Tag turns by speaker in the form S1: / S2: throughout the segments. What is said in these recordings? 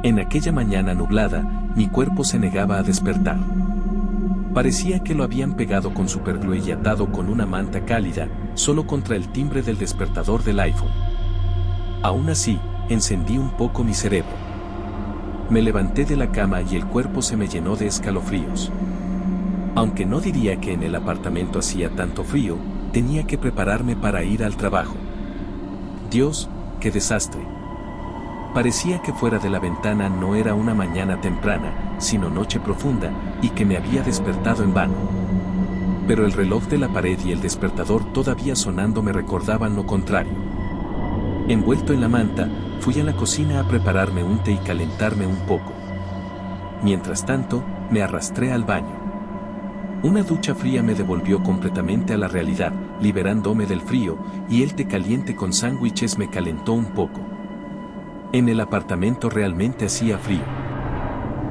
S1: En aquella mañana nublada, mi cuerpo se negaba a despertar. Parecía que lo habían pegado con superglue y atado con una manta cálida, solo contra el timbre del despertador del iPhone. Aún así, encendí un poco mi cerebro. Me levanté de la cama y el cuerpo se me llenó de escalofríos. Aunque no diría que en el apartamento hacía tanto frío, tenía que prepararme para ir al trabajo. Dios, qué desastre. Parecía que fuera de la ventana no era una mañana temprana, sino noche profunda, y que me había despertado en vano. Pero el reloj de la pared y el despertador todavía sonando me recordaban lo contrario. Envuelto en la manta, fui a la cocina a prepararme un té y calentarme un poco. Mientras tanto, me arrastré al baño. Una ducha fría me devolvió completamente a la realidad, liberándome del frío, y el té caliente con sándwiches me calentó un poco. En el apartamento realmente hacía frío.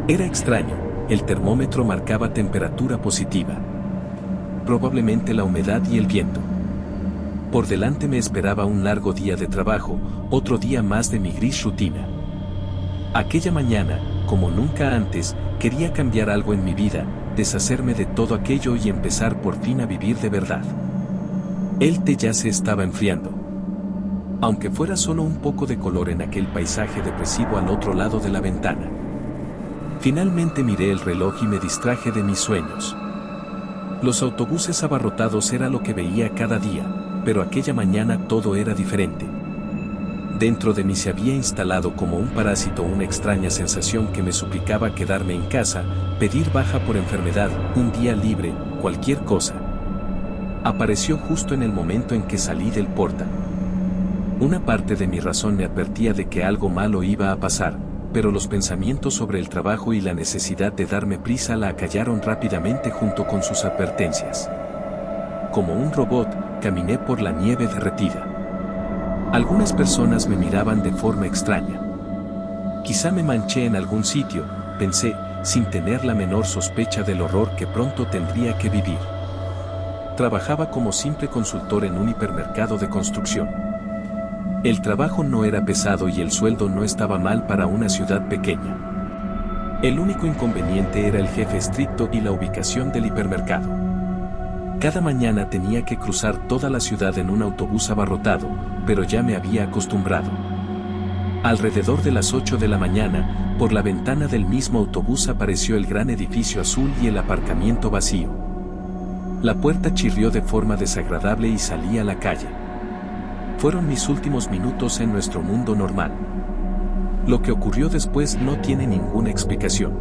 S1: Era extraño, el termómetro marcaba temperatura positiva. Probablemente la humedad y el viento. Por delante me esperaba un largo día de trabajo, otro día más de mi gris rutina. Aquella mañana, como nunca antes, quería cambiar algo en mi vida, deshacerme de todo aquello y empezar por fin a vivir de verdad. El té ya se estaba enfriando. Aunque fuera solo un poco de color en aquel paisaje depresivo al otro lado de la ventana. Finalmente miré el reloj y me distraje de mis sueños. Los autobuses abarrotados era lo que veía cada día, pero aquella mañana todo era diferente. Dentro de mí se había instalado como un parásito una extraña sensación que me suplicaba quedarme en casa, pedir baja por enfermedad, un día libre, cualquier cosa. Apareció justo en el momento en que salí del portal. Una parte de mi razón me advertía de que algo malo iba a pasar, pero los pensamientos sobre el trabajo y la necesidad de darme prisa la acallaron rápidamente junto con sus advertencias. Como un robot, caminé por la nieve derretida. Algunas personas me miraban de forma extraña. Quizá me manché en algún sitio, pensé, sin tener la menor sospecha del horror que pronto tendría que vivir. Trabajaba como simple consultor en un hipermercado de construcción. El trabajo no era pesado y el sueldo no estaba mal para una ciudad pequeña. El único inconveniente era el jefe estricto y la ubicación del hipermercado. Cada mañana tenía que cruzar toda la ciudad en un autobús abarrotado, pero ya me había acostumbrado. Alrededor de las 8 de la mañana, por la ventana del mismo autobús apareció el gran edificio azul y el aparcamiento vacío. La puerta chirrió de forma desagradable y salí a la calle. Fueron mis últimos minutos en nuestro mundo normal. Lo que ocurrió después no tiene ninguna explicación.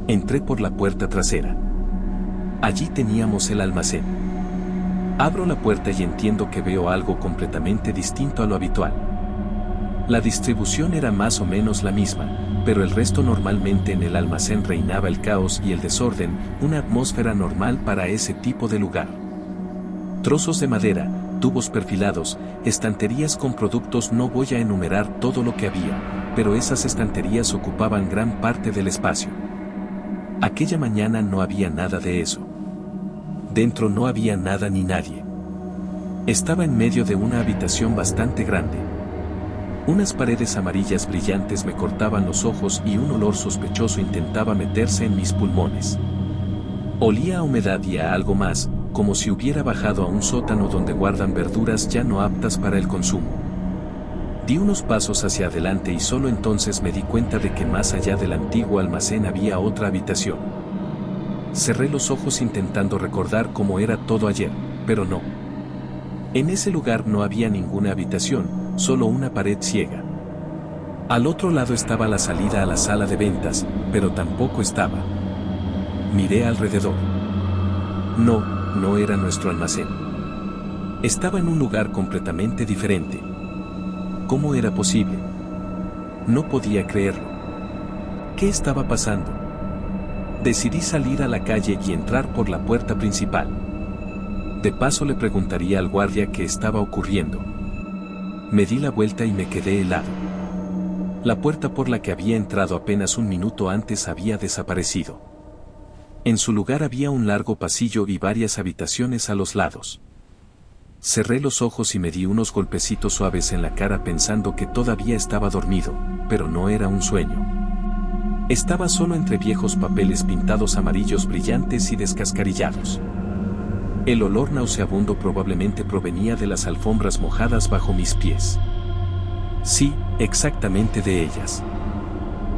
S1: Entré por la puerta trasera. Allí teníamos el almacén. Abro la puerta y entiendo que veo algo completamente distinto a lo habitual. La distribución era más o menos la misma, pero el resto normalmente en el almacén reinaba el caos y el desorden, una atmósfera normal para ese tipo de lugar. Trozos de madera, tubos perfilados, estanterías con productos. No voy a enumerar todo lo que había, pero esas estanterías ocupaban gran parte del espacio. Aquella mañana no había nada de eso. Dentro no había nada ni nadie. Estaba en medio de una habitación bastante grande. Unas paredes amarillas brillantes me cortaban los ojos y un olor sospechoso intentaba meterse en mis pulmones. Olía a humedad y a algo más, como si hubiera bajado a un sótano donde guardan verduras ya no aptas para el consumo. Di unos pasos hacia adelante y solo entonces me di cuenta de que más allá del antiguo almacén había otra habitación. Cerré los ojos intentando recordar cómo era todo ayer, pero no. En ese lugar no había ninguna habitación, solo una pared ciega. Al otro lado estaba la salida a la sala de ventas, pero tampoco estaba. Miré alrededor. No era nuestro almacén. Estaba en un lugar completamente diferente. ¿Cómo era posible? No podía creerlo. ¿Qué estaba pasando? Decidí salir a la calle y entrar por la puerta principal. De paso le preguntaría al guardia qué estaba ocurriendo. Me di la vuelta y me quedé helado. La puerta por la que había entrado apenas un minuto antes había desaparecido. En su lugar había un largo pasillo y varias habitaciones a los lados. Cerré los ojos y me di unos golpecitos suaves en la cara pensando que todavía estaba dormido, pero no era un sueño. Estaba solo entre viejos papeles pintados amarillos brillantes y descascarillados. El olor nauseabundo probablemente provenía de las alfombras mojadas bajo mis pies. Sí, exactamente de ellas.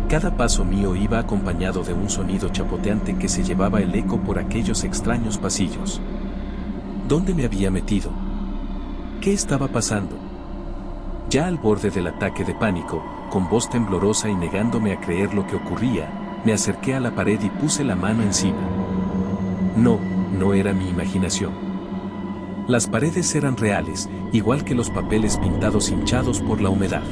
S1: Cada paso mío iba acompañado de un sonido chapoteante que se llevaba el eco por aquellos extraños pasillos. ¿Dónde me había metido? ¿Qué estaba pasando? Ya al borde del ataque de pánico, con voz temblorosa y negándome a creer lo que ocurría, me acerqué a la pared y puse la mano encima. No era mi imaginación. Las paredes eran reales, igual que los papeles pintados hinchados por la humedad.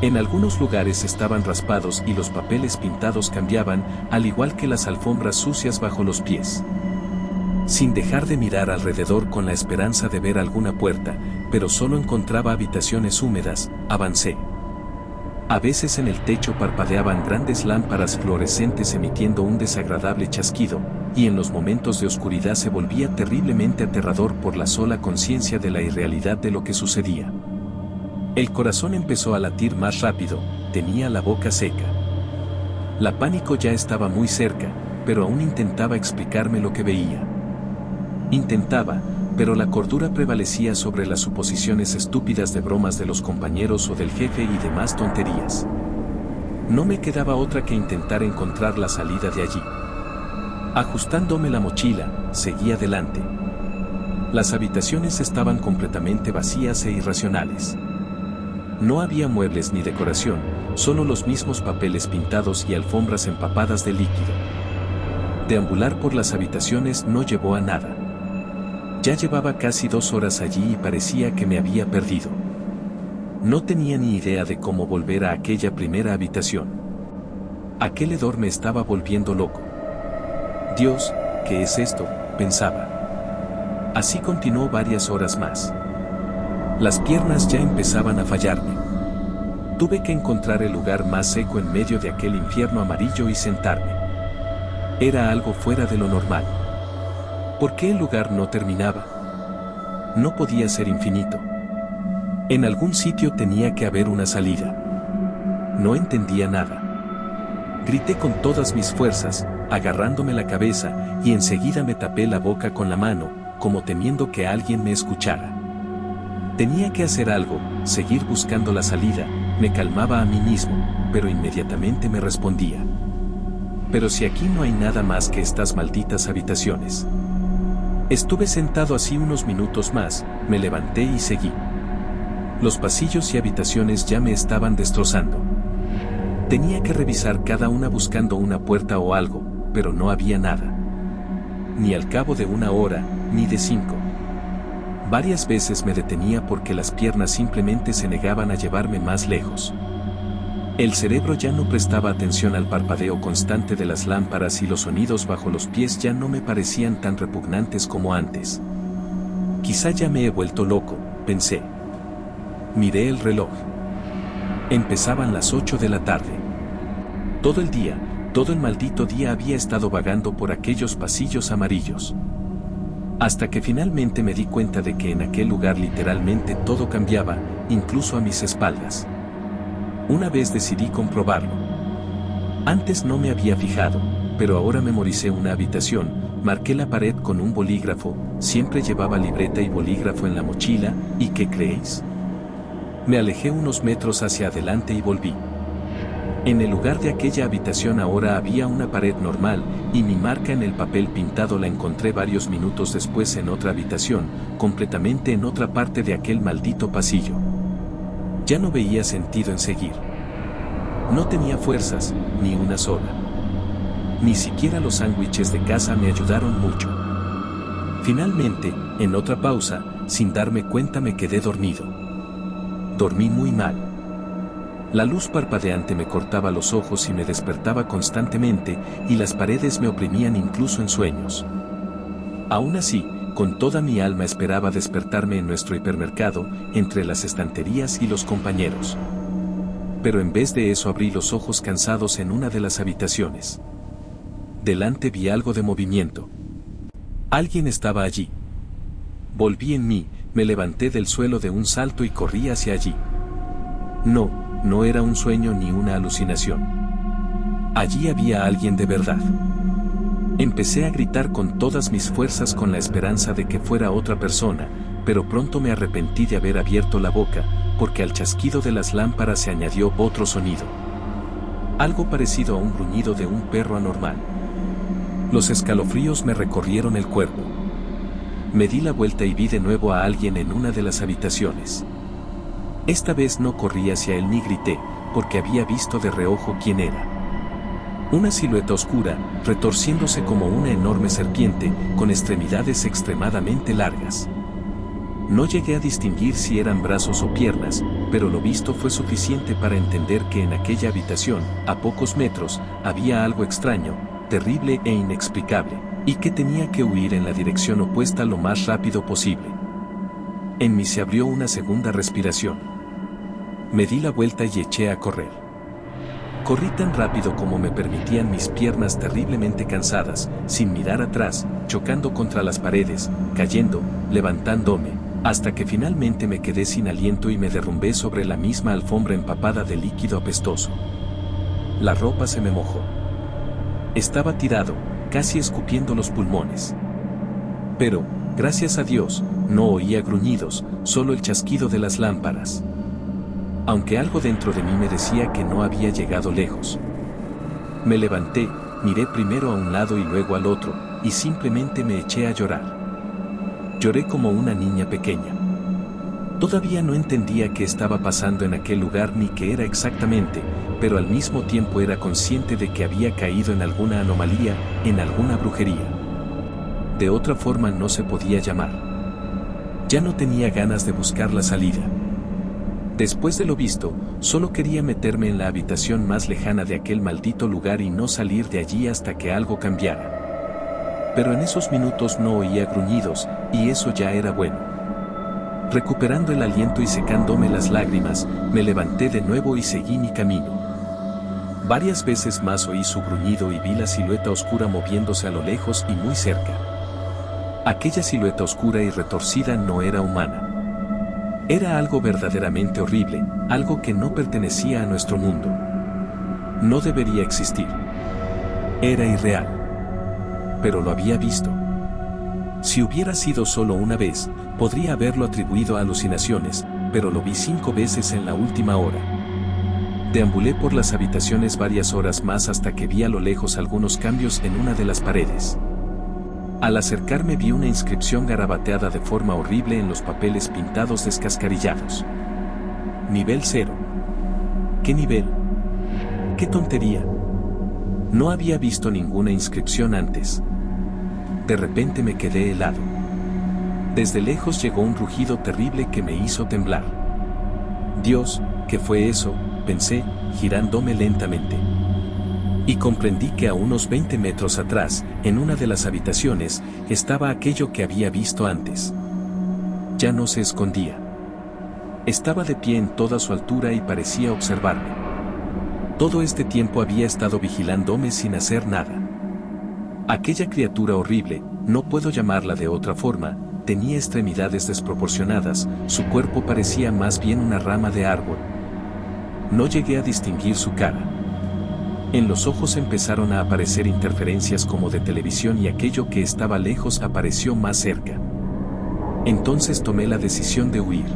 S1: En algunos lugares estaban raspados y los papeles pintados cambiaban, al igual que las alfombras sucias bajo los pies. Sin dejar de mirar alrededor con la esperanza de ver alguna puerta, pero solo encontraba habitaciones húmedas, avancé. A veces en el techo parpadeaban grandes lámparas fluorescentes emitiendo un desagradable chasquido, y en los momentos de oscuridad se volvía terriblemente aterrador por la sola conciencia de la irrealidad de lo que sucedía. El corazón empezó a latir más rápido, tenía la boca seca. La pánico ya estaba muy cerca, pero aún intentaba explicarme lo que veía. Intentaba, pero la cordura prevalecía sobre las suposiciones estúpidas de bromas de los compañeros o del jefe y demás tonterías. No me quedaba otra que intentar encontrar la salida de allí. Ajustándome la mochila, seguí adelante. Las habitaciones estaban completamente vacías e irracionales. No había muebles ni decoración, solo los mismos papeles pintados y alfombras empapadas de líquido. Deambular por las habitaciones no llevó a nada. Ya llevaba casi 2 horas allí y parecía que me había perdido. No tenía ni idea de cómo volver a aquella primera habitación. Aquel hedor me estaba volviendo loco. Dios, ¿qué es esto?, pensaba. Así continuó varias horas más. Las piernas ya empezaban a fallarme. Tuve que encontrar el lugar más seco en medio de aquel infierno amarillo y sentarme. Era algo fuera de lo normal. ¿Por qué el lugar no terminaba? No podía ser infinito. En algún sitio tenía que haber una salida. No entendía nada. Grité con todas mis fuerzas, agarrándome la cabeza, y enseguida me tapé la boca con la mano, como temiendo que alguien me escuchara. Tenía que hacer algo, seguir buscando la salida, me calmaba a mí mismo, pero inmediatamente me respondía. Pero si aquí no hay nada más que estas malditas habitaciones. Estuve sentado así unos minutos más, me levanté y seguí. Los pasillos y habitaciones ya me estaban destrozando. Tenía que revisar cada una buscando una puerta o algo, pero no había nada. Ni al cabo de 1 hora, ni de 5. Varias veces me detenía porque las piernas simplemente se negaban a llevarme más lejos. El cerebro ya no prestaba atención al parpadeo constante de las lámparas y los sonidos bajo los pies ya no me parecían tan repugnantes como antes. Quizá ya me he vuelto loco, pensé. Miré el reloj. Empezaban las 8 de la tarde. Todo el día, todo el maldito día había estado vagando por aquellos pasillos amarillos. Hasta que finalmente me di cuenta de que en aquel lugar literalmente todo cambiaba, incluso a mis espaldas. Una vez decidí comprobarlo. Antes no me había fijado, pero ahora memoricé una habitación, marqué la pared con un bolígrafo, siempre llevaba libreta y bolígrafo en la mochila, ¿y qué creéis? Me alejé unos metros hacia adelante y volví. En el lugar de aquella habitación ahora había una pared normal, y mi marca en el papel pintado la encontré varios minutos después en otra habitación, completamente en otra parte de aquel maldito pasillo. Ya no veía sentido en seguir. No tenía fuerzas, ni una sola. Ni siquiera los sándwiches de casa me ayudaron mucho. Finalmente, en otra pausa, sin darme cuenta me quedé dormido. Dormí muy mal. La luz parpadeante me cortaba los ojos y me despertaba constantemente, y las paredes me oprimían incluso en sueños. Aún así, con toda mi alma esperaba despertarme en nuestro hipermercado, entre las estanterías y los compañeros. Pero en vez de eso abrí los ojos cansados en una de las habitaciones. Delante vi algo de movimiento. Alguien estaba allí. Volví en mí, me levanté del suelo de un salto y corrí hacia allí. No era un sueño ni una alucinación. Allí había alguien de verdad. Empecé a gritar con todas mis fuerzas con la esperanza de que fuera otra persona, pero pronto me arrepentí de haber abierto la boca, porque al chasquido de las lámparas se añadió otro sonido. Algo parecido a un gruñido de un perro anormal. Los escalofríos me recorrieron el cuerpo. Me di la vuelta y vi de nuevo a alguien en una de las habitaciones. Esta vez no corrí hacia él ni grité, porque había visto de reojo quién era. Una silueta oscura, retorciéndose como una enorme serpiente, con extremidades extremadamente largas. No llegué a distinguir si eran brazos o piernas, pero lo visto fue suficiente para entender que en aquella habitación, a pocos metros, había algo extraño, terrible e inexplicable, y que tenía que huir en la dirección opuesta lo más rápido posible. En mí se abrió una segunda respiración. Me di la vuelta y eché a correr. Corrí tan rápido como me permitían mis piernas terriblemente cansadas, sin mirar atrás, chocando contra las paredes, cayendo, levantándome, hasta que finalmente me quedé sin aliento y me derrumbé sobre la misma alfombra empapada de líquido apestoso. La ropa se me mojó. Estaba tirado, casi escupiendo los pulmones. Pero, gracias a Dios, no oía gruñidos, solo el chasquido de las lámparas. Aunque algo dentro de mí me decía que no había llegado lejos. Me levanté, miré primero a un lado y luego al otro, y simplemente me eché a llorar. Lloré como una niña pequeña. Todavía no entendía qué estaba pasando en aquel lugar ni qué era exactamente, pero al mismo tiempo era consciente de que había caído en alguna anomalía, en alguna brujería. De otra forma no se podía llamar. Ya no tenía ganas de buscar la salida. Después de lo visto, solo quería meterme en la habitación más lejana de aquel maldito lugar y no salir de allí hasta que algo cambiara. Pero en esos minutos no oía gruñidos, y eso ya era bueno. Recuperando el aliento y secándome las lágrimas, me levanté de nuevo y seguí mi camino. Varias veces más oí su gruñido y vi la silueta oscura moviéndose a lo lejos y muy cerca. Aquella silueta oscura y retorcida no era humana. Era algo verdaderamente horrible, algo que no pertenecía a nuestro mundo. No debería existir. Era irreal. Pero lo había visto. Si hubiera sido solo una vez, podría haberlo atribuido a alucinaciones, pero lo vi 5 veces en la última hora. Deambulé por las habitaciones varias horas más hasta que vi a lo lejos algunos cambios en una de las paredes. Al acercarme vi una inscripción garabateada de forma horrible en los papeles pintados descascarillados. Nivel 0. ¿Qué nivel? ¡Qué tontería! No había visto ninguna inscripción antes. De repente me quedé helado. Desde lejos llegó un rugido terrible que me hizo temblar. Dios, ¿qué fue eso?, pensé, girándome lentamente. Y comprendí que a unos 20 metros atrás, en una de las habitaciones, estaba aquello que había visto antes. Ya no se escondía. Estaba de pie en toda su altura y parecía observarme. Todo este tiempo había estado vigilándome sin hacer nada. Aquella criatura horrible, no puedo llamarla de otra forma, tenía extremidades desproporcionadas, su cuerpo parecía más bien una rama de árbol. No llegué a distinguir su cara. En los ojos empezaron a aparecer interferencias como de televisión y aquello que estaba lejos apareció más cerca. Entonces tomé la decisión de huir.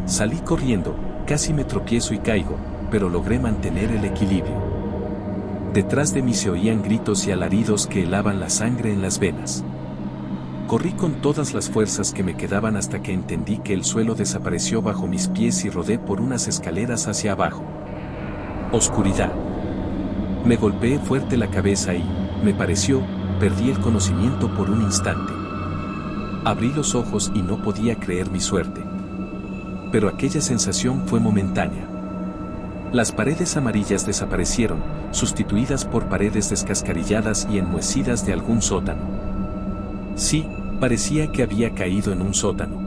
S1: Salí corriendo, casi me tropiezo y caigo, pero logré mantener el equilibrio. Detrás de mí se oían gritos y alaridos que helaban la sangre en las venas. Corrí con todas las fuerzas que me quedaban hasta que entendí que el suelo desapareció bajo mis pies y rodé por unas escaleras hacia abajo. Oscuridad. Me golpeé fuerte la cabeza y, me pareció, perdí el conocimiento por un instante. Abrí los ojos y no podía creer mi suerte. Pero aquella sensación fue momentánea. Las paredes amarillas desaparecieron, sustituidas por paredes descascarilladas y enmohecidas de algún sótano. Sí, parecía que había caído en un sótano.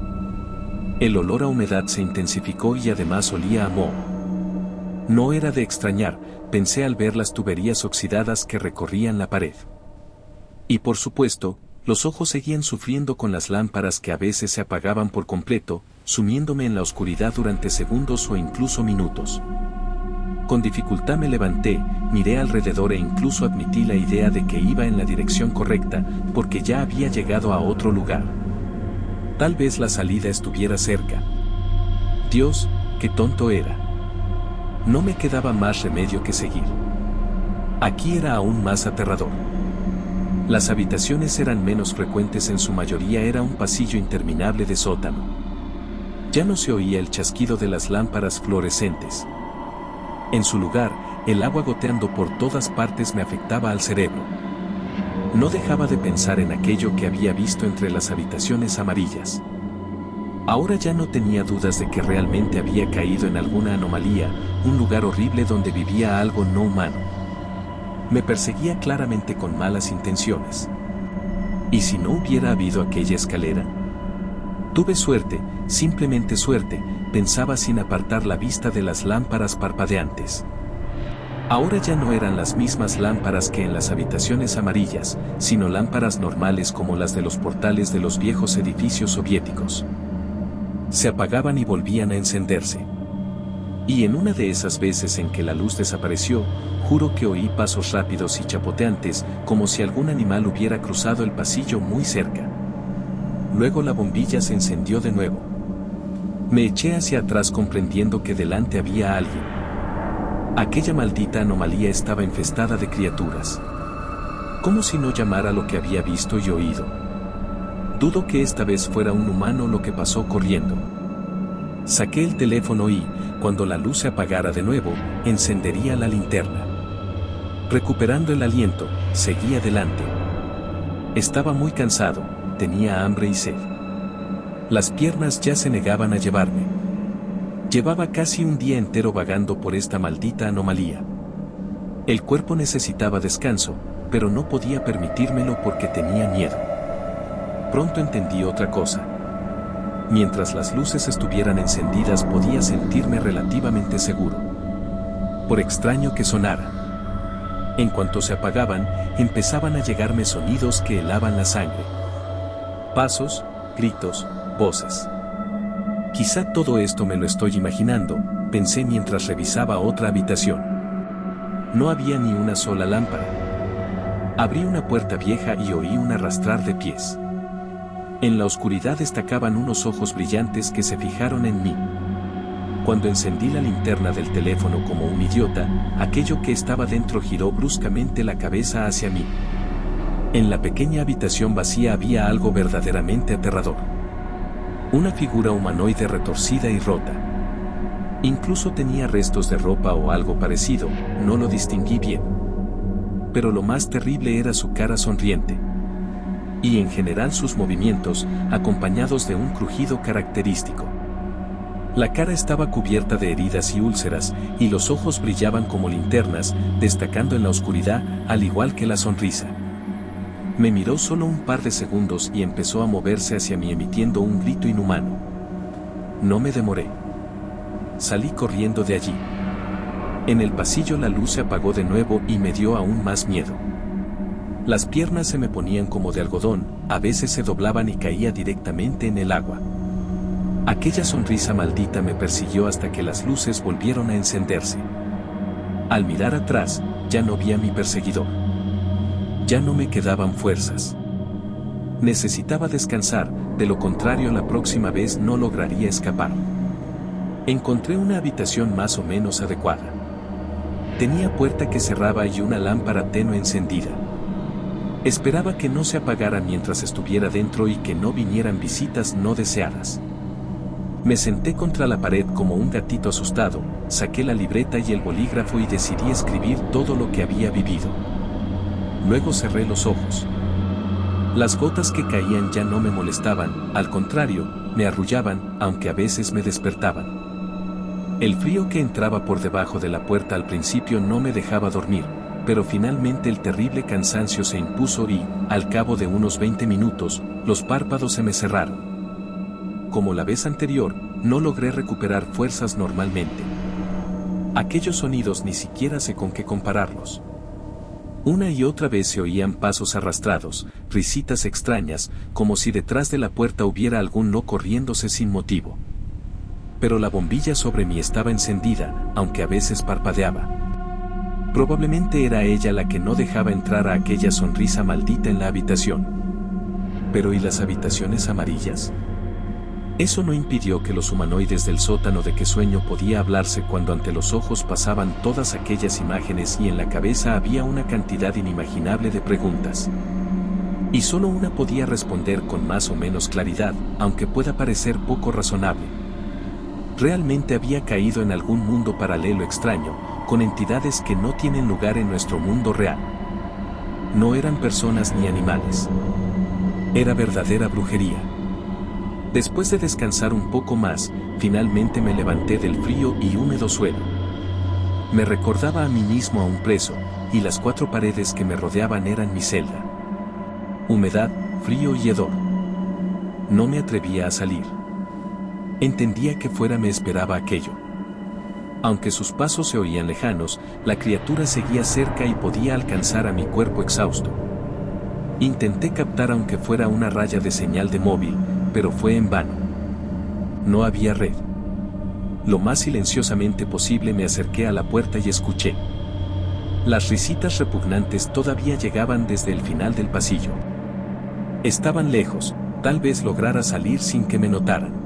S1: El olor a humedad se intensificó y además olía a moho. No era de extrañar, pensé al ver las tuberías oxidadas que recorrían la pared. Y por supuesto, los ojos seguían sufriendo con las lámparas que a veces se apagaban por completo, sumiéndome en la oscuridad durante segundos o incluso minutos. Con dificultad me levanté, miré alrededor e incluso admití la idea de que iba en la dirección correcta, porque ya había llegado a otro lugar. Tal vez la salida estuviera cerca. Dios, qué tonto era. No me quedaba más remedio que seguir. Aquí era aún más aterrador. Las habitaciones eran menos frecuentes, en su mayoría era un pasillo interminable de sótano. Ya no se oía el chasquido de las lámparas fluorescentes. En su lugar, el agua goteando por todas partes me afectaba al cerebro. No dejaba de pensar en aquello que había visto entre las habitaciones amarillas. Ahora ya no tenía dudas de que realmente había caído en alguna anomalía, un lugar horrible donde vivía algo no humano. Me perseguía claramente con malas intenciones. ¿Y si no hubiera habido aquella escalera? Tuve suerte, simplemente suerte, pensaba sin apartar la vista de las lámparas parpadeantes. Ahora ya no eran las mismas lámparas que en las habitaciones amarillas, sino lámparas normales como las de los portales de los viejos edificios soviéticos. Se apagaban y volvían a encenderse. Y en una de esas veces en que la luz desapareció, juro que oí pasos rápidos y chapoteantes, como si algún animal hubiera cruzado el pasillo muy cerca. Luego la bombilla se encendió de nuevo. Me eché hacia atrás comprendiendo que delante había alguien. Aquella maldita anomalía estaba infestada de criaturas. ¿Cómo si no llamara lo que había visto y oído? Dudo que esta vez fuera un humano lo que pasó corriendo. Saqué el teléfono y, cuando la luz se apagara de nuevo, encendería la linterna. Recuperando el aliento, seguí adelante. Estaba muy cansado, tenía hambre y sed. Las piernas ya se negaban a llevarme. Llevaba casi un día entero vagando por esta maldita anomalía. El cuerpo necesitaba descanso, pero no podía permitírmelo porque tenía miedo. Pronto entendí otra cosa. Mientras las luces estuvieran encendidas podía sentirme relativamente seguro. Por extraño que sonara. En cuanto se apagaban, empezaban a llegarme sonidos que helaban la sangre. Pasos, gritos, voces. Quizá todo esto me lo estoy imaginando, pensé mientras revisaba otra habitación. No había ni una sola lámpara. Abrí una puerta vieja y oí un arrastrar de pies. En la oscuridad destacaban unos ojos brillantes que se fijaron en mí. Cuando encendí la linterna del teléfono como un idiota, aquello que estaba dentro giró bruscamente la cabeza hacia mí. En la pequeña habitación vacía había algo verdaderamente aterrador. Una figura humanoide retorcida y rota. Incluso tenía restos de ropa o algo parecido, no lo distinguí bien. Pero lo más terrible era su cara sonriente. Y en general sus movimientos, acompañados de un crujido característico. La cara estaba cubierta de heridas y úlceras, y los ojos brillaban como linternas, destacando en la oscuridad, al igual que la sonrisa. Me miró solo un par de segundos y empezó a moverse hacia mí emitiendo un grito inhumano. No me demoré. Salí corriendo de allí. En el pasillo la luz se apagó de nuevo y me dio aún más miedo. Las piernas se me ponían como de algodón, a veces se doblaban y caía directamente en el agua. Aquella sonrisa maldita me persiguió hasta que las luces volvieron a encenderse. Al mirar atrás, ya no vi a mi perseguidor. Ya no me quedaban fuerzas. Necesitaba descansar, de lo contrario la próxima vez no lograría escapar. Encontré una habitación más o menos adecuada. Tenía puerta que cerraba y una lámpara tenue encendida. Esperaba que no se apagara mientras estuviera dentro y que no vinieran visitas no deseadas. Me senté contra la pared como un gatito asustado, saqué la libreta y el bolígrafo y decidí escribir todo lo que había vivido. Luego cerré los ojos. Las gotas que caían ya no me molestaban, al contrario, me arrullaban, aunque a veces me despertaban. El frío que entraba por debajo de la puerta al principio no me dejaba dormir, pero finalmente el terrible cansancio se impuso y, al cabo de unos 20 minutos, los párpados se me cerraron. Como la vez anterior, no logré recuperar fuerzas normalmente. Aquellos sonidos ni siquiera sé con qué compararlos. Una y otra vez se oían pasos arrastrados, risitas extrañas, como si detrás de la puerta hubiera algún loco riéndose sin motivo. Pero la bombilla sobre mí estaba encendida, aunque a veces parpadeaba. Probablemente era ella la que no dejaba entrar a aquella sonrisa maldita en la habitación. Pero ¿y las habitaciones amarillas? Eso no impidió que los humanoides del sótano de Qué Sueño podía hablarse cuando ante los ojos pasaban todas aquellas imágenes y en la cabeza había una cantidad inimaginable de preguntas. Y solo una podía responder con más o menos claridad, aunque pueda parecer poco razonable. Realmente había caído en algún mundo paralelo extraño, con entidades que no tienen lugar en nuestro mundo real. No eran personas ni animales. Era verdadera brujería. Después de descansar un poco más, finalmente me levanté del frío y húmedo suelo. Me recordaba a mí mismo a un preso, y las 4 paredes que me rodeaban eran mi celda. Humedad, frío y hedor. No me atrevía a salir. Entendía que fuera me esperaba aquello. Aunque sus pasos se oían lejanos, la criatura seguía cerca y podía alcanzar a mi cuerpo exhausto. Intenté captar aunque fuera una raya de señal de móvil, pero fue en vano. No había red. Lo más silenciosamente posible me acerqué a la puerta y escuché. Las risitas repugnantes todavía llegaban desde el final del pasillo. Estaban lejos, tal vez lograra salir sin que me notaran.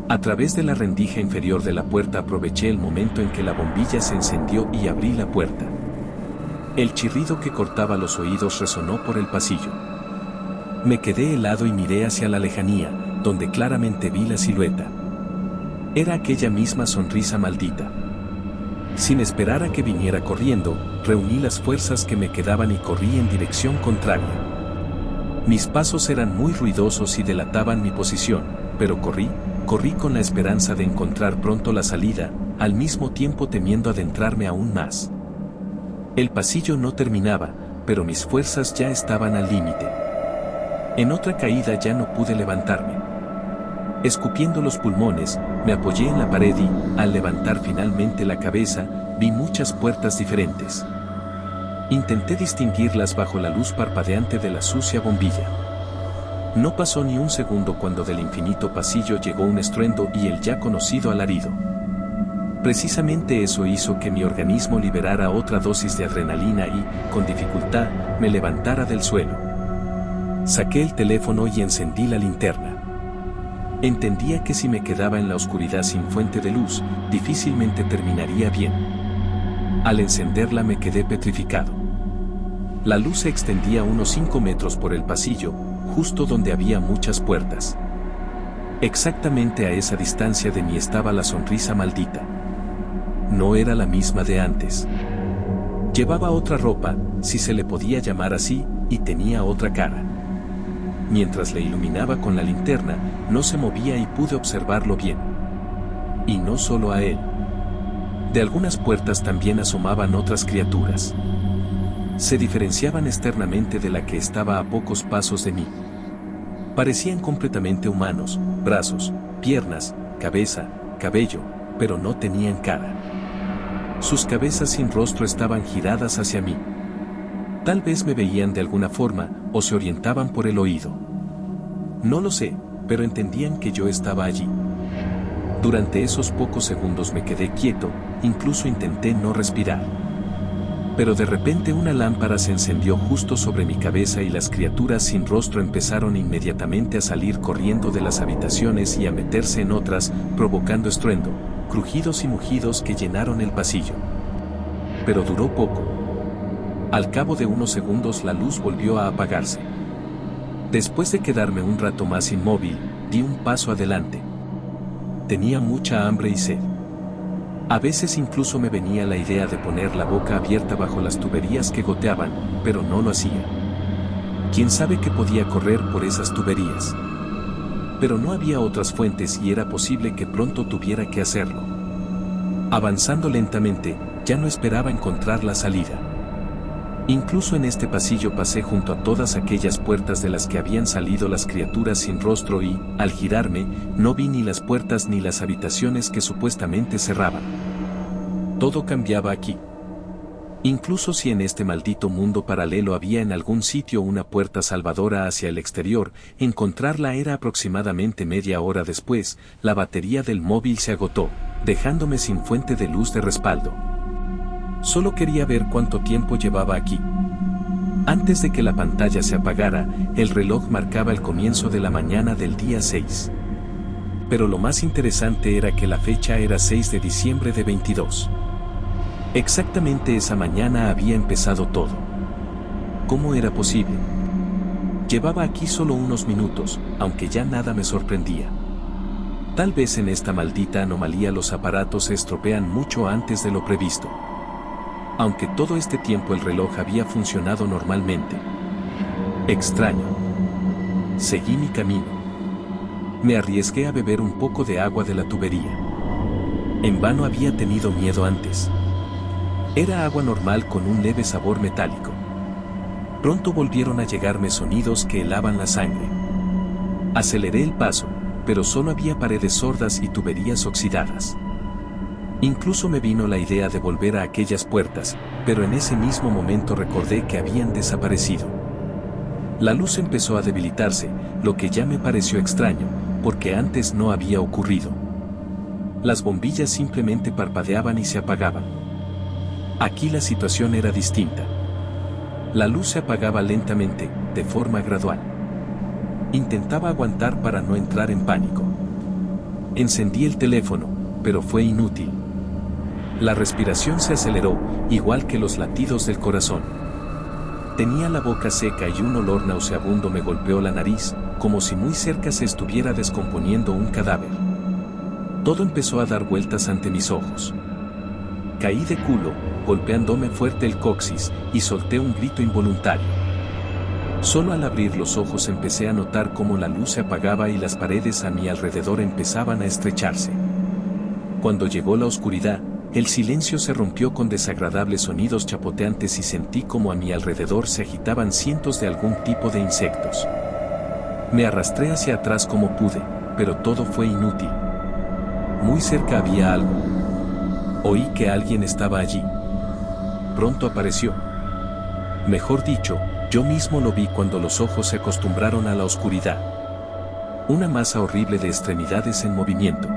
S1: A través de la rendija inferior de la puerta aproveché el momento en que la bombilla se encendió y abrí la puerta. El chirrido que cortaba los oídos resonó por el pasillo. Me quedé helado y miré hacia la lejanía, donde claramente vi la silueta. Era aquella misma sonrisa maldita. Sin esperar a que viniera corriendo, reuní las fuerzas que me quedaban y corrí en dirección contraria. Mis pasos eran muy ruidosos y delataban mi posición, pero corrí con la esperanza de encontrar pronto la salida, al mismo tiempo temiendo adentrarme aún más. El pasillo no terminaba, pero mis fuerzas ya estaban al límite. En otra caída ya no pude levantarme. Escupiendo los pulmones, me apoyé en la pared y, al levantar finalmente la cabeza, vi muchas puertas diferentes. Intenté distinguirlas bajo la luz parpadeante de la sucia bombilla. No pasó ni un segundo cuando del infinito pasillo llegó un estruendo y el ya conocido alarido. Precisamente eso hizo que mi organismo liberara otra dosis de adrenalina y, con dificultad, me levantara del suelo. Saqué el teléfono y encendí la linterna. Entendía que si me quedaba en la oscuridad sin fuente de luz, difícilmente terminaría bien. Al encenderla me quedé petrificado. La luz se extendía unos 5 metros por el pasillo, justo donde había muchas puertas. Exactamente a esa distancia de mí estaba la sonrisa maldita. No era la misma de antes. Llevaba otra ropa, si se le podía llamar así, y tenía otra cara. Mientras le iluminaba con la linterna, no se movía y pude observarlo bien. Y no solo a él. De algunas puertas también asomaban otras criaturas. Se diferenciaban externamente de la que estaba a pocos pasos de mí. Parecían completamente humanos, brazos, piernas, cabeza, cabello, pero no tenían cara. Sus cabezas sin rostro estaban giradas hacia mí. Tal vez me veían de alguna forma, o se orientaban por el oído. No lo sé, pero entendían que yo estaba allí. Durante esos pocos segundos me quedé quieto, incluso intenté no respirar. Pero de repente una lámpara se encendió justo sobre mi cabeza y las criaturas sin rostro empezaron inmediatamente a salir corriendo de las habitaciones y a meterse en otras, provocando estruendo, crujidos y mugidos que llenaron el pasillo. Pero duró poco. Al cabo de unos segundos la luz volvió a apagarse. Después de quedarme un rato más inmóvil, di un paso adelante. Tenía mucha hambre y sed. A veces incluso me venía la idea de poner la boca abierta bajo las tuberías que goteaban, pero no lo hacía. ¿Quién sabe qué podía correr por esas tuberías? Pero no había otras fuentes y era posible que pronto tuviera que hacerlo. Avanzando lentamente, ya no esperaba encontrar la salida. Incluso en este pasillo pasé junto a todas aquellas puertas de las que habían salido las criaturas sin rostro y, al girarme, no vi ni las puertas ni las habitaciones que supuestamente cerraban. Todo cambiaba aquí. Incluso si en este maldito mundo paralelo había en algún sitio una puerta salvadora hacia el exterior, encontrarla era aproximadamente media hora después. La batería del móvil se agotó, dejándome sin fuente de luz de respaldo. Solo quería ver cuánto tiempo llevaba aquí. Antes de que la pantalla se apagara, el reloj marcaba el comienzo de la mañana del día 6. Pero lo más interesante era que la fecha era 6 de diciembre de 22. Exactamente esa mañana había empezado todo. ¿Cómo era posible? Llevaba aquí solo unos minutos, aunque ya nada me sorprendía. Tal vez en esta maldita anomalía los aparatos se estropean mucho antes de lo previsto. Aunque todo este tiempo el reloj había funcionado normalmente. Extraño. Seguí mi camino. Me arriesgué a beber un poco de agua de la tubería. En vano había tenido miedo antes. Era agua normal con un leve sabor metálico. Pronto volvieron a llegarme sonidos que helaban la sangre. Aceleré el paso, pero solo había paredes sordas y tuberías oxidadas. Incluso me vino la idea de volver a aquellas puertas, pero en ese mismo momento recordé que habían desaparecido. La luz empezó a debilitarse, lo que ya me pareció extraño, porque antes no había ocurrido. Las bombillas simplemente parpadeaban y se apagaban. Aquí la situación era distinta. La luz se apagaba lentamente, de forma gradual. Intentaba aguantar para no entrar en pánico. Encendí el teléfono, pero fue inútil. La respiración se aceleró, igual que los latidos del corazón. Tenía la boca seca y un olor nauseabundo me golpeó la nariz, como si muy cerca se estuviera descomponiendo un cadáver. Todo empezó a dar vueltas ante mis ojos. Caí de culo, golpeándome fuerte el coxis, y solté un grito involuntario. Solo al abrir los ojos empecé a notar cómo la luz se apagaba y las paredes a mi alrededor empezaban a estrecharse. Cuando llegó la oscuridad, el silencio se rompió con desagradables sonidos chapoteantes y sentí como a mi alrededor se agitaban cientos de algún tipo de insectos. Me arrastré hacia atrás como pude, pero todo fue inútil. Muy cerca había algo. Oí que alguien estaba allí. Pronto apareció. Mejor dicho, yo mismo lo vi cuando los ojos se acostumbraron a la oscuridad. Una masa horrible de extremidades en movimiento.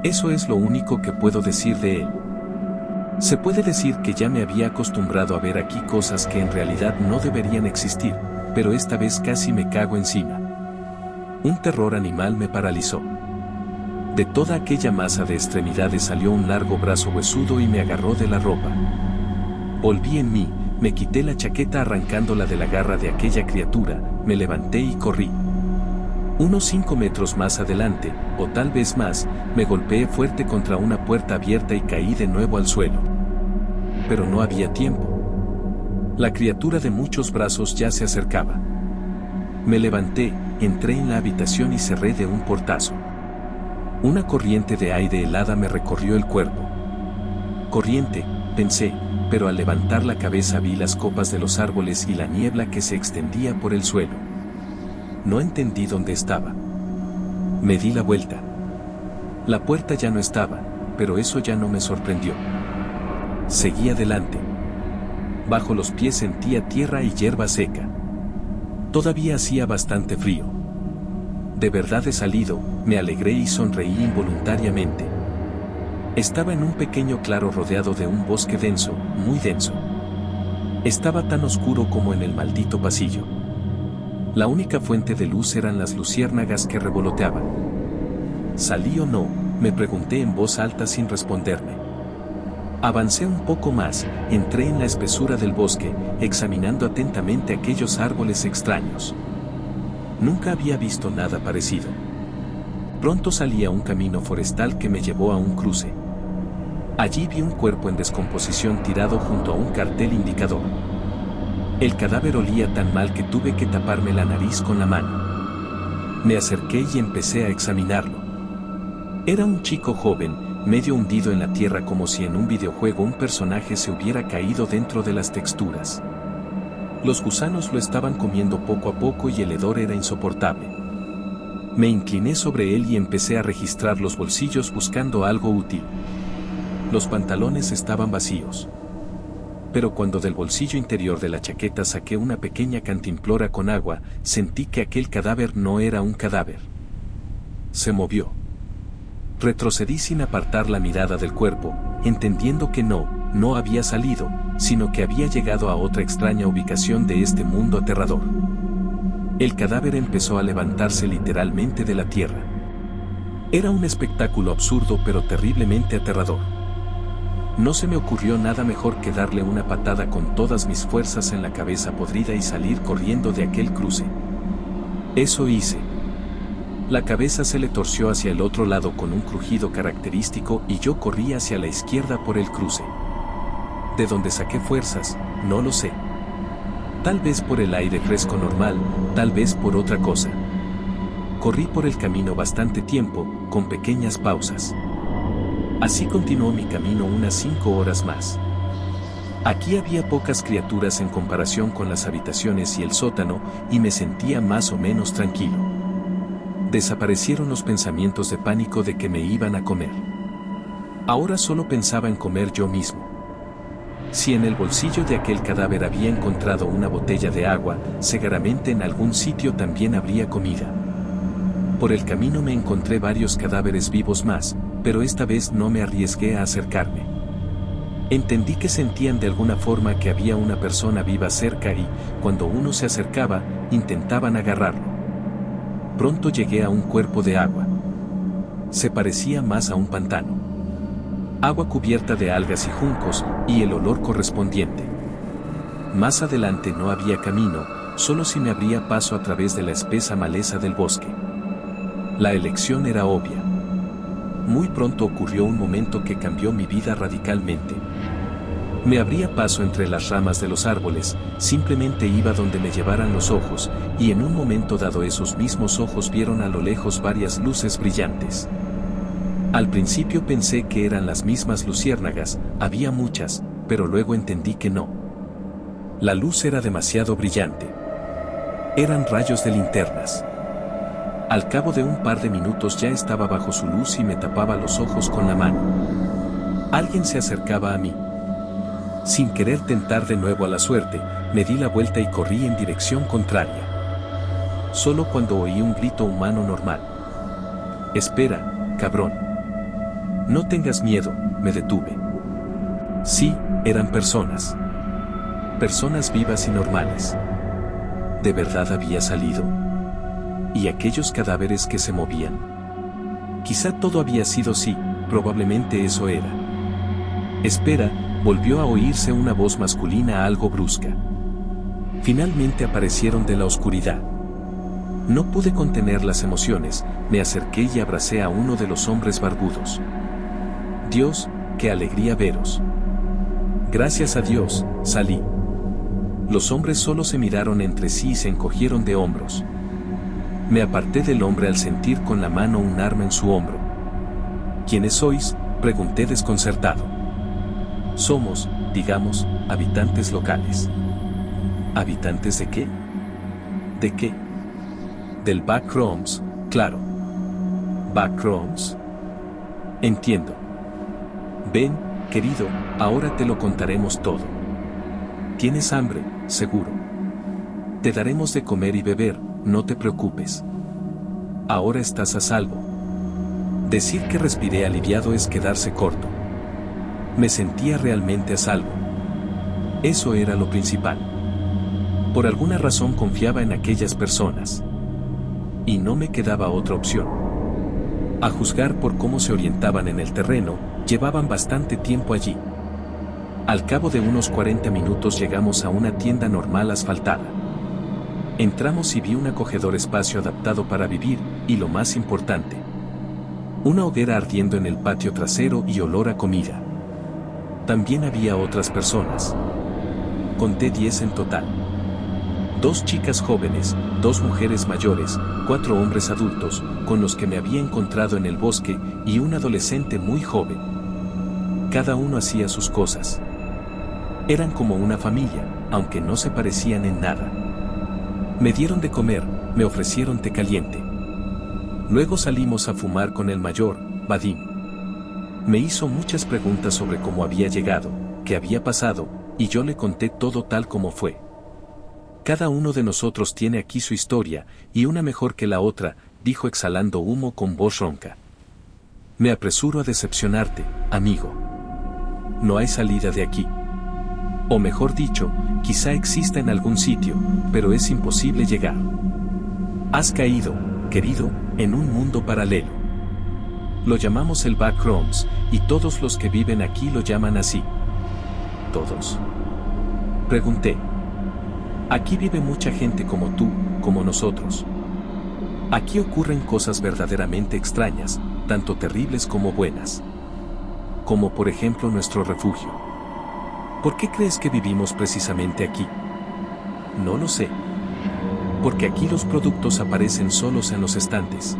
S1: Eso es lo único que puedo decir de él. Se puede decir que ya me había acostumbrado a ver aquí cosas que en realidad no deberían existir, pero esta vez casi me cago encima. Un terror animal me paralizó. De toda aquella masa de extremidades salió un largo brazo huesudo y me agarró de la ropa. Volví en mí, me quité la chaqueta arrancándola de la garra de aquella criatura, me levanté y corrí. Unos 5 metros más adelante, o tal vez más, me golpeé fuerte contra una puerta abierta y caí de nuevo al suelo. Pero no había tiempo. La criatura de muchos brazos ya se acercaba. Me levanté, entré en la habitación y cerré de un portazo. Una corriente de aire helada me recorrió el cuerpo. Corriente, pensé, pero al levantar la cabeza vi las copas de los árboles y la niebla que se extendía por el suelo. No entendí dónde estaba. Me di la vuelta. La puerta ya no estaba, pero eso ya no me sorprendió. Seguí adelante. Bajo los pies sentía tierra y hierba seca. Todavía hacía bastante frío. De verdad he salido, me alegré y sonreí involuntariamente. Estaba en un pequeño claro rodeado de un bosque denso, muy denso. Estaba tan oscuro como en el maldito pasillo. La única fuente de luz eran las luciérnagas que revoloteaban. ¿Salí o no?, me pregunté en voz alta sin responderme. Avancé un poco más, entré en la espesura del bosque, examinando atentamente aquellos árboles extraños. Nunca había visto nada parecido. Pronto salí a un camino forestal que me llevó a un cruce. Allí vi un cuerpo en descomposición tirado junto a un cartel indicador. El cadáver olía tan mal que tuve que taparme la nariz con la mano. Me acerqué y empecé a examinarlo. Era un chico joven, medio hundido en la tierra como si en un videojuego un personaje se hubiera caído dentro de las texturas. Los gusanos lo estaban comiendo poco a poco y el hedor era insoportable. Me incliné sobre él y empecé a registrar los bolsillos buscando algo útil. Los pantalones estaban vacíos. pero cuando del bolsillo interior de la chaqueta saqué una pequeña cantimplora con agua, sentí que aquel cadáver no era un cadáver. Se movió. Retrocedí sin apartar la mirada del cuerpo, entendiendo que no había salido, sino que había llegado a otra extraña ubicación de este mundo aterrador. El cadáver empezó a levantarse literalmente de la tierra. Era un espectáculo absurdo pero terriblemente aterrador. No se me ocurrió nada mejor que darle una patada con todas mis fuerzas en la cabeza podrida y salir corriendo de aquel cruce. Eso hice. La cabeza se le torció hacia el otro lado con un crujido característico y yo corrí hacia la izquierda por el cruce. ¿De dónde saqué fuerzas? No lo sé. Tal vez por el aire fresco normal, tal vez por otra cosa. Corrí por el camino bastante tiempo, con pequeñas pausas. Así continuó mi camino unas 5 horas más. Aquí había pocas criaturas en comparación con las habitaciones y el sótano, y me sentía más o menos tranquilo. Desaparecieron los pensamientos de pánico de que me iban a comer. Ahora solo pensaba en comer yo mismo. Si en el bolsillo de aquel cadáver había encontrado una botella de agua, seguramente en algún sitio también habría comida. Por el camino me encontré varios cadáveres vivos más, pero esta vez no me arriesgué a acercarme. Entendí que sentían de alguna forma que había una persona viva cerca y, cuando uno se acercaba, intentaban agarrarlo. Pronto llegué a un cuerpo de agua. Se parecía más a un pantano. Agua cubierta de algas y juncos, y el olor correspondiente. Más adelante no había camino, solo si me abría paso a través de la espesa maleza del bosque. La elección era obvia. Muy pronto ocurrió un momento que cambió mi vida radicalmente. Me abría paso entre las ramas de los árboles, simplemente iba donde me llevaran los ojos, y en un momento dado esos mismos ojos vieron a lo lejos varias luces brillantes. Al principio pensé que eran las mismas luciérnagas, había muchas, pero luego entendí que no. La luz era demasiado brillante. Eran rayos de linternas. Al cabo de un par de minutos ya estaba bajo su luz y me tapaba los ojos con la mano. Alguien se acercaba a mí. Sin querer tentar de nuevo a la suerte, me di la vuelta y corrí en dirección contraria. Solo cuando oí un grito humano normal. «Espera, cabrón. No tengas miedo», me detuve. Sí, eran personas. Personas vivas y normales. ¿De verdad había salido? ¿Y aquellos cadáveres que se movían? Quizá todo había sido sí, probablemente eso era. «Espera», volvió a oírse una voz masculina algo brusca. Finalmente aparecieron de la oscuridad. No pude contener las emociones, me acerqué y abracé a uno de los hombres barbudos. «Dios, qué alegría veros». «Gracias a Dios», salí. Los hombres solo se miraron entre sí y se encogieron de hombros. Me aparté del hombre al sentir con la mano un arma en su hombro. «¿Quiénes sois?», pregunté desconcertado. «Somos, digamos, habitantes locales». ¿Habitantes de qué? ¿De qué? Del Backrooms, claro. ¿Backrooms? Entiendo. Ven, querido, ahora te lo contaremos todo. Tienes hambre, seguro. Te daremos de comer y beber, no te preocupes. Ahora estás a salvo. Decir que respiré aliviado es quedarse corto. Me sentía realmente a salvo. Eso era lo principal. Por alguna razón confiaba en aquellas personas. Y no me quedaba otra opción. A juzgar por cómo se orientaban en el terreno, llevaban bastante tiempo allí. Al cabo de unos 40 minutos llegamos a una tienda normal asfaltada. Entramos y vi un acogedor espacio adaptado para vivir, y lo más importante, una hoguera ardiendo en el patio trasero y olor a comida. También había otras personas. Conté 10 en total. 2 chicas jóvenes, 2 mujeres mayores, 4 hombres adultos, con los que me había encontrado en el bosque, y un adolescente muy joven. Cada uno hacía sus cosas. Eran como una familia, aunque no se parecían en nada. Me dieron de comer, me ofrecieron té caliente. Luego salimos a fumar con el mayor, Vadim. Me hizo muchas preguntas sobre cómo había llegado, qué había pasado, y yo le conté todo tal como fue. Cada uno de nosotros tiene aquí su historia, y una mejor que la otra, dijo exhalando humo con voz ronca. Me apresuro a decepcionarte, amigo. No hay salida de aquí. O mejor dicho, quizá exista en algún sitio, pero es imposible llegar. Has caído, querido, en un mundo paralelo. Lo llamamos el Backrooms, y todos los que viven aquí lo llaman así. ¿Todos? Pregunté. Aquí vive mucha gente como tú, como nosotros. Aquí ocurren cosas verdaderamente extrañas, tanto terribles como buenas. Como por ejemplo nuestro refugio. ¿Por qué crees que vivimos precisamente aquí? No lo sé. Porque aquí los productos aparecen solos en los estantes.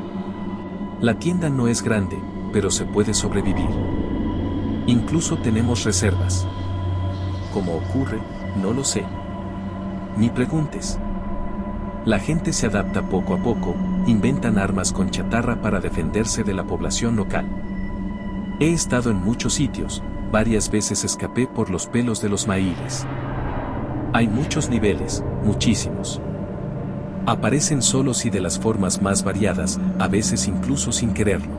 S1: La tienda no es grande, pero se puede sobrevivir. Incluso tenemos reservas. ¿Cómo ocurre? No lo sé. Ni preguntes. La gente se adapta poco a poco, inventan armas con chatarra para defenderse de la población local. He estado en muchos sitios, varias veces escapé por los pelos de los maíles. Hay muchos niveles, muchísimos. Aparecen solos y de las formas más variadas, a veces incluso sin quererlo.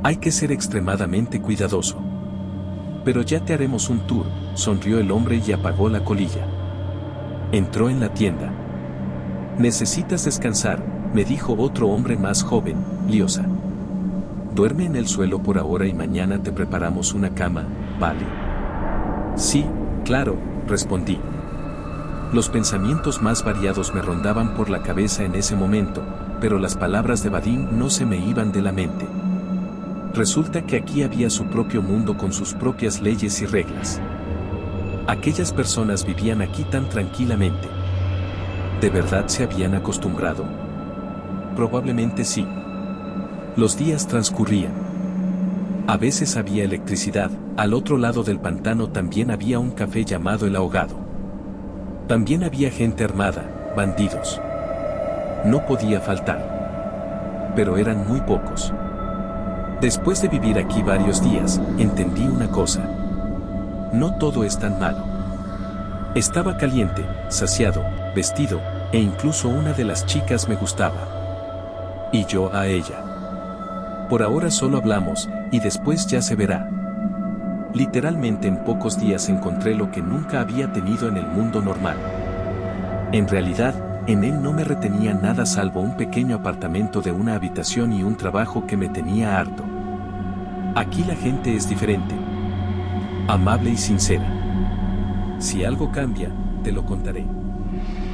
S1: Hay que ser extremadamente cuidadoso. Pero ya te haremos un tour, sonrió el hombre y apagó la colilla. Entró en la tienda. Necesitas descansar, me dijo otro hombre más joven, liosa. Duerme en el suelo por ahora y mañana te preparamos una cama, ¿vale? Sí, claro, respondí. Los pensamientos más variados me rondaban por la cabeza en ese momento, pero las palabras de Vadim no se me iban de la mente. Resulta que aquí había su propio mundo con sus propias leyes y reglas. Aquellas personas vivían aquí tan tranquilamente. ¿De verdad se habían acostumbrado? Probablemente sí. Los días transcurrían. A veces había electricidad, al otro lado del pantano también había un café llamado El Ahogado. También había gente armada, bandidos. No podía faltar. Pero eran muy pocos. Después de vivir aquí varios días, entendí una cosa. No todo es tan malo. Estaba caliente, saciado, vestido, e incluso una de las chicas me gustaba. Y yo a ella. Por ahora solo hablamos, y después ya se verá. Literalmente en pocos días encontré lo que nunca había tenido en el mundo normal. En realidad, en él no me retenía nada salvo un pequeño apartamento de una habitación y un trabajo que me tenía harto. Aquí la gente es diferente. Amable y sincera. Si algo cambia, te lo contaré.